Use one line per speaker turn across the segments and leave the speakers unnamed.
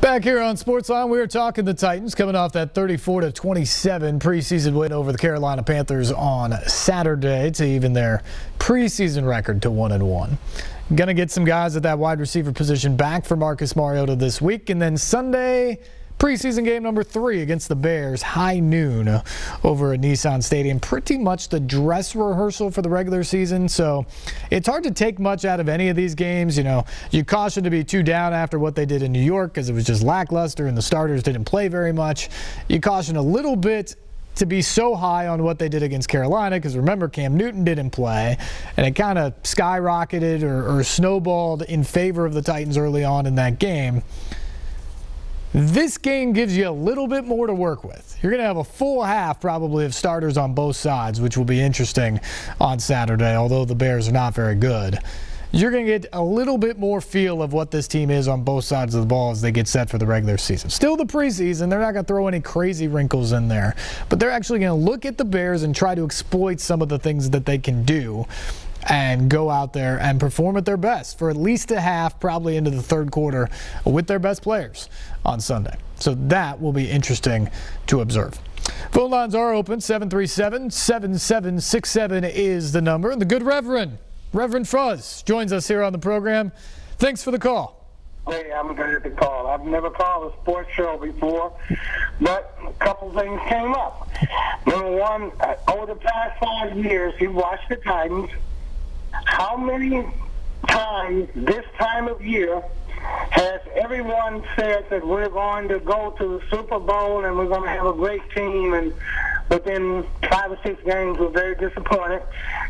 Back here on SportsLine, we were talking the Titans coming off that 34-27 preseason win over the Carolina Panthers on Saturday to even their preseason record to 1-1. Going to get some guys at that wide receiver position back for Marcus Mariota this week, and then Sunday, preseason game number 3 against the Bears, high noon over at Nissan Stadium. Pretty much the dress rehearsal for the regular season, so it's hard to take much out of any of these games. You know, you caution to be too down after what they did in New York because it was just lackluster and the starters didn't play very much. You caution a little bit to be so high on what they did against Carolina because remember, Cam Newton didn't play, and it kind of skyrocketed or snowballed in favor of the Titans early on in that game. This game gives you a little bit more to work with. You're going to have a full half probably of starters on both sides, which will be interesting on Saturday, although the Bears are not very good. You're going to get a little bit more feel of what this team is on both sides of the ball as they get set for the regular season. Still the preseason, they're not going to throw any crazy wrinkles in there, but they're actually going to look at the Bears and try to exploit some of the things that they can do and go out there and perform at their best for at least a half, probably into the third quarter, with their best players on Sunday. So that will be interesting to observe. Phone lines are open. 737-7767 is the number. And the good Reverend Fuzz joins us here on the program. Thanks for the call.
Hey, I'm glad to call. I've never called a sports show before, but a couple things came up. Number one, over the past 5 years, you've watched the Titans. How many times this time of year has everyone said that we're going to go to the Super Bowl and we're going to have a great team, and within 5 or 6 games we're very disappointed?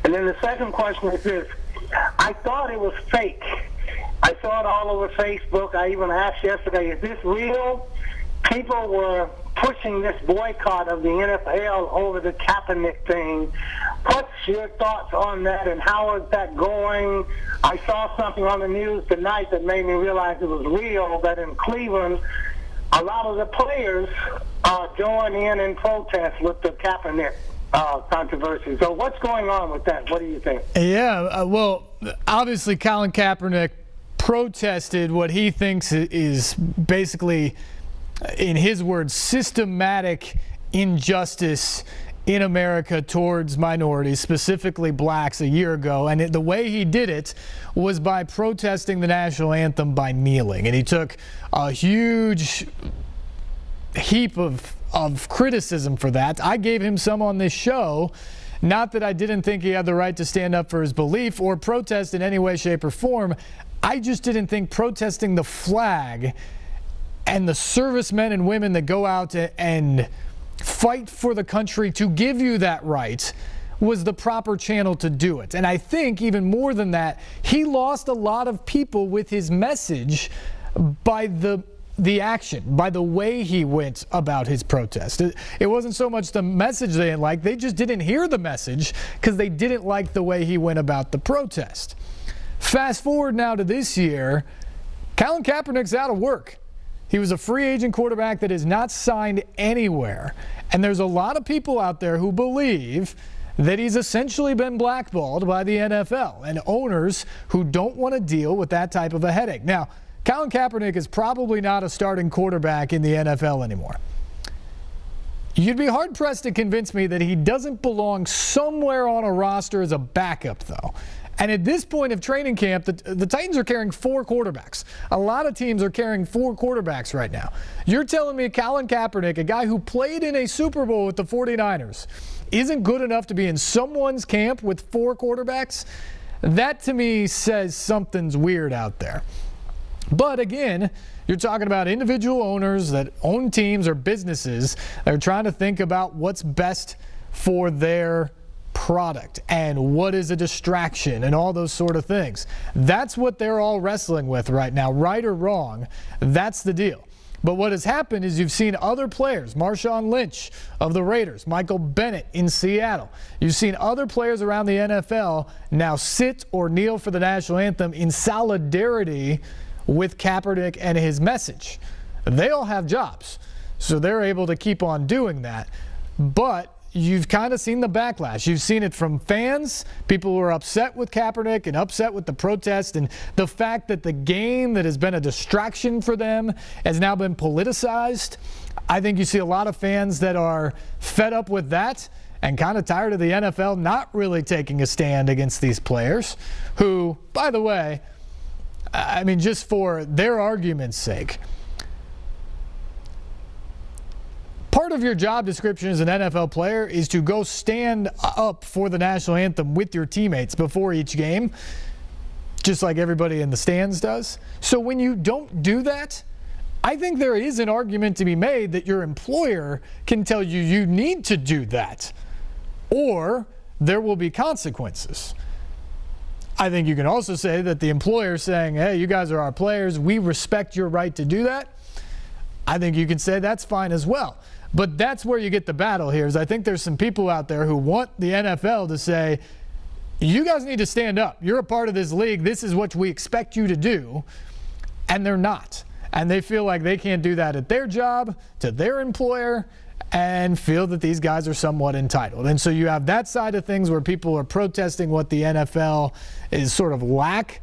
And then the second question is this. I thought it was fake. I saw it all over Facebook. I even asked yesterday, is this real? People were pushing this boycott of the NFL over the Kaepernick thing. What's your thoughts on that, and how is that going? I saw something on the news tonight that made me realize it was real, that in Cleveland, a lot of the players join in protest with the Kaepernick controversy. So what's going on with that? What do you think?
Yeah, well, obviously Colin Kaepernick protested what he thinks is basically, in his words, systematic injustice in America towards minorities, specifically blacks, a year ago. And the way he did it was by protesting the national anthem by kneeling. And he took a huge heap of criticism for that. I gave him some on this show. Not that I didn't think he had the right to stand up for his belief or protest in any way, shape, or form. I just didn't think protesting the flag and the servicemen and women that go out and fight for the country to give you that right was the proper channel to do it. And I think even more than that, he lost a lot of people with his message by the action, by the way he went about his protest. It wasn't so much the message they didn't like, they just didn't hear the message because they didn't like the way he went about the protest. Fast forward now to this year, Colin Kaepernick's out of work. He was a free agent quarterback that is not signed anywhere. And there's a lot of people out there who believe that he's essentially been blackballed by the NFL and owners who don't want to deal with that type of a headache. Now, Colin Kaepernick is probably not a starting quarterback in the NFL anymore. You'd be hard-pressed to convince me that he doesn't belong somewhere on a roster as a backup, though. And at this point of training camp, the Titans are carrying 4 quarterbacks. A lot of teams are carrying 4 quarterbacks right now. You're telling me Colin Kaepernick, a guy who played in a Super Bowl with the 49ers, isn't good enough to be in someone's camp with 4 quarterbacks? That, to me, says something's weird out there. But again, you're talking about individual owners that own teams or businesses that are trying to think about what's best for their product and what is a distraction and all those sort of things. That's what they're all wrestling with right now, right or wrong. That's the deal. But what has happened is you've seen other players, Marshawn Lynch of the Raiders, Michael Bennett in Seattle. You've seen other players around the NFL now sit or kneel for the national anthem in solidarity with Kaepernick and his message. They all have jobs, so they're able to keep on doing that. But you've kind of seen the backlash. You've seen it from fans, people who are upset with Kaepernick and upset with the protest, and the fact that the game that has been a distraction for them has now been politicized. I think you see a lot of fans that are fed up with that and kind of tired of the NFL not really taking a stand against these players who, by the way, I mean, just for their argument's sake, part of your job description as an NFL player is to go stand up for the national anthem with your teammates before each game, just like everybody in the stands does. So when you don't do that, I think there is an argument to be made that your employer can tell you you need to do that, or there will be consequences. I think you can also say that the employer saying, hey, you guys are our players, we respect your right to do that. I think you can say that's fine as well. But that's where you get the battle here, is I think there's some people out there who want the NFL to say, you guys need to stand up. You're a part of this league. This is what we expect you to do. And they're not. And they feel like they can't do that at their job, to their employer, and feel that these guys are somewhat entitled. And so you have that side of things where people are protesting what the NFL is sort of lack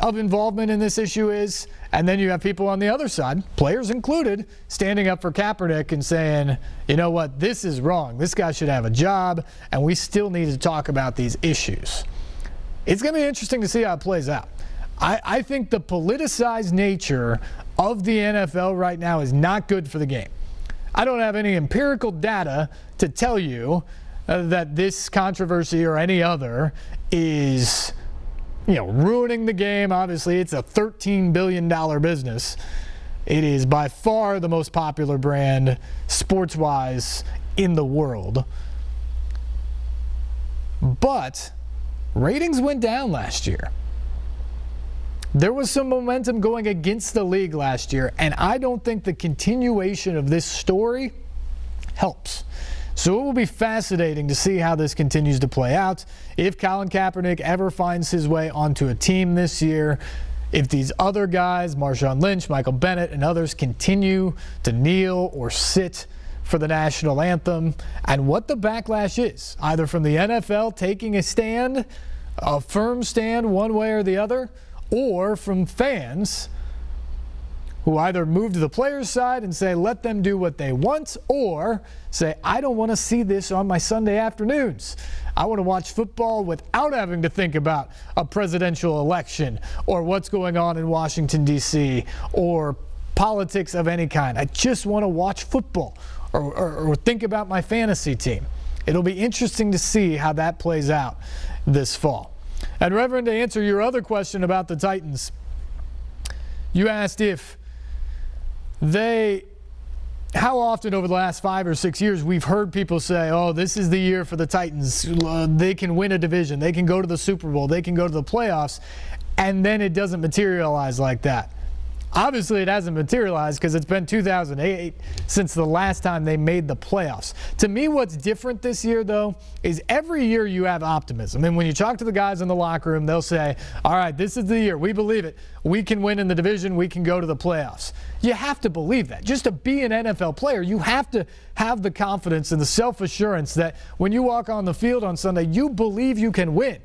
of involvement in this issue is. And then you have people on the other side, players included, standing up for Kaepernick and saying, you know what, this is wrong. This guy should have a job, and we still need to talk about these issues. It's going to be interesting to see how it plays out. I think the politicized nature of the NFL right now is not good for the game. I don't have any empirical data to tell you that this controversy or any other is, ruining the game. Obviously, it's a $13 billion business. It is by far the most popular brand, sports-wise, in the world. But ratings went down last year. There was some momentum going against the league last year, and I don't think the continuation of this story helps. So it will be fascinating to see how this continues to play out. If Colin Kaepernick ever finds his way onto a team this year, if these other guys, Marshawn Lynch, Michael Bennett, and others continue to kneel or sit for the national anthem, and what the backlash is, either from the NFL taking a stand, a firm stand one way or the other, or from fans who either move to the players' side and say, let them do what they want, or say, I don't want to see this on my Sunday afternoons. I want to watch football without having to think about a presidential election or what's going on in Washington, D.C., or politics of any kind. I just want to watch football or think about my fantasy team. It'll be interesting to see how that plays out this fall. And Reverend, to answer your other question about the Titans, you asked if how often over the last 5 or 6 years we've heard people say, oh, this is the year for the Titans. They can win a division. They can go to the Super Bowl. They can go to the playoffs. And then it doesn't materialize like that. Obviously, it hasn't materialized because it's been 2008 since the last time they made the playoffs. To me, what's different this year, though, is every year you have optimism. And when you talk to the guys in the locker room, they'll say, all right, this is the year. We believe it. We can win in the division. We can go to the playoffs. You have to believe that. Just to be an NFL player, you have to have the confidence and the self-assurance that when you walk on the field on Sunday, you believe you can win.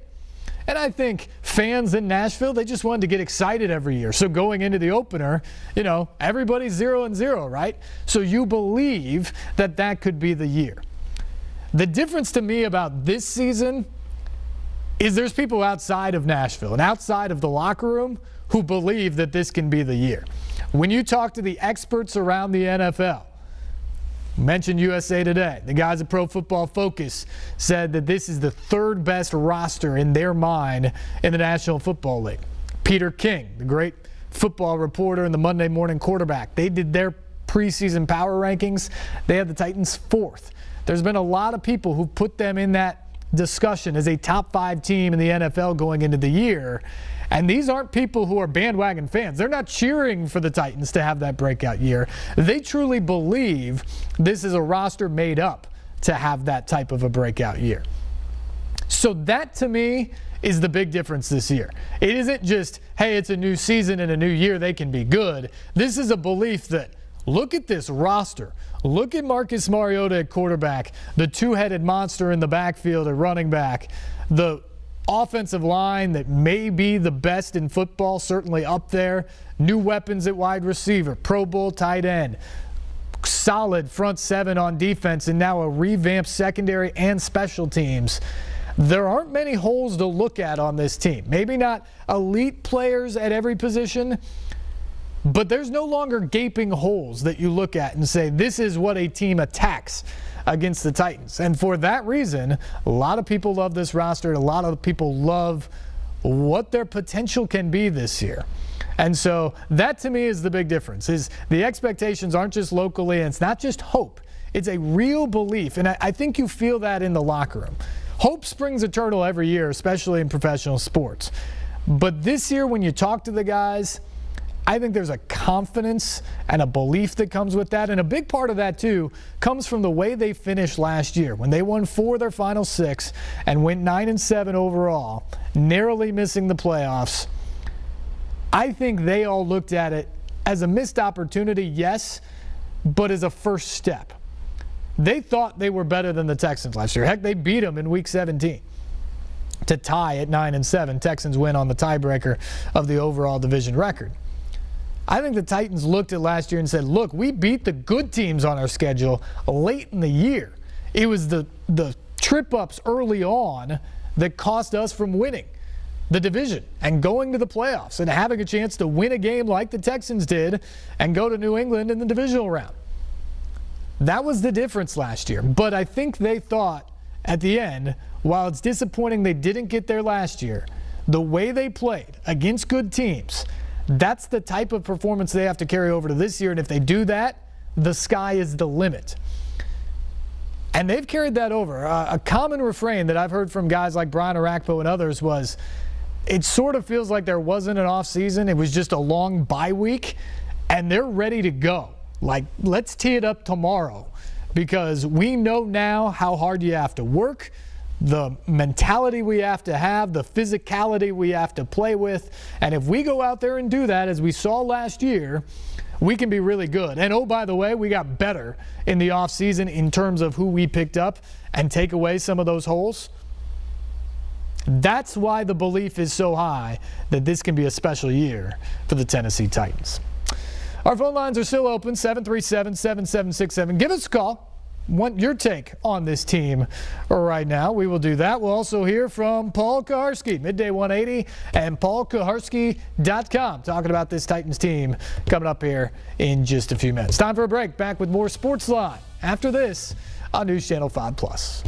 And I think fans in Nashville, they just wanted to get excited every year. So going into the opener, everybody's 0-0, right? So you believe that that could be the year. The difference to me about this season is there's people outside of Nashville and outside of the locker room who believe that this can be the year. When you talk to the experts around the NFL, mentioned USA Today, the guys at Pro Football Focus said that this is the third best roster in their mind in the National Football League. Peter King, the great football reporter and the Monday Morning Quarterback, they did their preseason power rankings. They had the Titans 4th. There's been a lot of people who put them in that discussion as a top 5 team in the NFL going into the year. And these aren't people who are bandwagon fans. They're not cheering for the Titans to have that breakout year. They truly believe this is a roster made up to have that type of a breakout year. So that, to me, is the big difference this year. It isn't just, hey, it's a new season and a new year, they can be good. This is a belief that look at this roster. Look at Marcus Mariota at quarterback, the two-headed monster in the backfield at running back, the offensive line that may be the best in football, certainly up there, new weapons at wide receiver, Pro Bowl tight end, solid front seven on defense, and now a revamped secondary and special teams. There aren't many holes to look at on this team. Maybe not elite players at every position, but there's no longer gaping holes that you look at and say, this is what a team attacks against the Titans. And for that reason, a lot of people love this roster. A lot of people love what their potential can be this year. And so that to me is the big difference, is the expectations aren't just locally, and it's not just hope. It's a real belief, and I think you feel that in the locker room. Hope springs eternal every year, especially in professional sports. But this year, when you talk to the guys, I think there's a confidence and a belief that comes with that. And a big part of that, too, comes from the way they finished last year. When they won 4 of their final 6 and went 9-7 overall, narrowly missing the playoffs, I think they all looked at it as a missed opportunity, yes, but as a first step. They thought they were better than the Texans last year. Heck, they beat them in Week 17 to tie at 9-7. Texans win on the tiebreaker of the overall division record. I think the Titans looked at last year and said, look, we beat the good teams on our schedule late in the year. It was the trip-ups early on that cost us from winning the division and going to the playoffs and having a chance to win a game like the Texans did and go to New England in the divisional round. That was the difference last year. But I think they thought at the end, while it's disappointing they didn't get there last year, the way they played against good teams, that's the type of performance they have to carry over to this year. And if they do that, the sky is the limit. And they've carried that over. A common refrain that I've heard from guys like Brian Arakpo and others was, it sort of feels like there wasn't an off season. It was just a long bye week, and they're ready to go. Like, let's tee it up tomorrow, because we know now how hard you have to work, the mentality we have to have, the physicality we have to play with. And if we go out there and do that, as we saw last year, we can be really good. And oh, by the way, we got better in the offseason in terms of who we picked up and take away some of those holes. That's why the belief is so high that this can be a special year for the Tennessee Titans. Our phone lines are still open, 737-7767. Give us a call. Want your take on this team right now. We will do that. We'll also hear from Paul Kaharski, Midday 180, and paulkaharski.com, talking about this Titans team coming up here in just a few minutes. Time for a break. Back with more SportsLine after this on News Channel 5+.